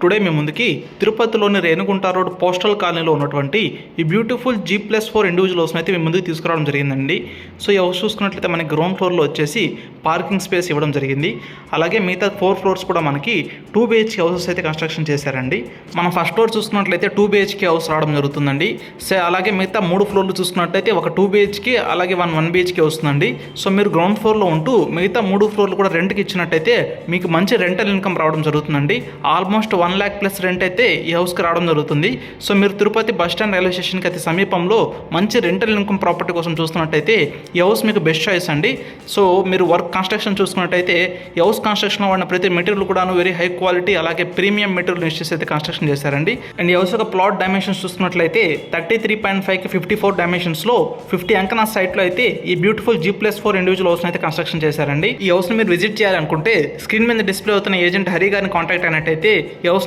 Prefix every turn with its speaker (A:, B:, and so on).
A: Today మీ ముందుకి తిరుపతిలోని Renigunta road postal కాలనీలో ఉన్నటువంటి ఈ బ్యూటిఫుల్ G+4 ఇండివిజువల్ హౌస్ని అయితే మీ ముందుకు తీసుకురావడం జరిగిందండి. సో ఈ హౌస్ చూసుకున్నట్లయితే మనకి గ్రౌండ్ ఫ్లోర్లో వచ్చేసి పార్కింగ్ స్పేస్ ఇవ్వడం జరిగింది. అలాగే మిగతా 4 ఫ్లోర్స్ కూడా మనకి 2 BHK హౌసెస్ అయితే కన్స్ట్రక్షన్ చేశారండి. మనం ఫస్ట్ ఫ్లోర్ చూసుకున్నట్లయితే 2 BHK హౌస్ రావడం జరుగుతుందండి. సో అలాగే మిగతా 3 ఫ్లోర్లు చూసుకున్నట్లయితే ఒక 2 BHK అలాగే 1 BHK వస్తుందండి. సో మీరు గ్రౌండ్ ఫ్లోర్లో ఉంటూ మిగతా 3 ఫ్లోర్లు కూడా రెంట్కి ఇచ్చినట్టయితే మీకు మంచి రెంటల్ ఇన్కమ్ రావడం జరుగుతుందండి. ఆల్మోస్ట్ 1 lakh ప్లస్ రెంట్ అయితే ఈ హౌస్కి రావడం జరుగుతుంది. సో మీరు తిరుపతి బస్ స్టాండ్ రైల్వే స్టేషన్కి అయితే సమీపంలో మంచి రెంటల్ ఇన్కమ్ ప్రాపర్టీ కోసం చూస్తున్నట్టయితే ఈ హౌస్ మీకు బెస్ట్ చాయిస్ అండి. సో మీరు వర్క్ కన్స్ట్రక్షన్ చూసుకున్నట్టయితే ఈ హౌస్ కన్స్ట్రక్షన్లో వాడిన ప్రతి మెటీరియల్ కూడాను వెరీ హై క్వాలిటీ అలాగే ప్రీమియం మెటీరియల్ యూస్ చేసి అయితే కన్స్ట్రక్షన్ చేశారండి. అండ్ ఈ హౌస్ యొక్క ప్లాట్ డైమెన్షన్స్ చూసుకున్నట్లయితే 33.5కి 54 డైమెన్షన్స్లో 50 అంకనా సైట్లో అయితే ఈ బ్యూటిఫుల్ G+4 ఇండివిజువల్ హౌస్ని అయితే కన్స్ట్రక్షన్ చేశారండి. ఈ హౌస్ని మీరు విజిట్ చేయాలనుకుంటే స్క్రీన్ మీద డిస్ప్లే అవుతున్న ఏజెంట్ హరి గారిని కాంటాక్ట్ అయినట్టయితే ఈ హౌస్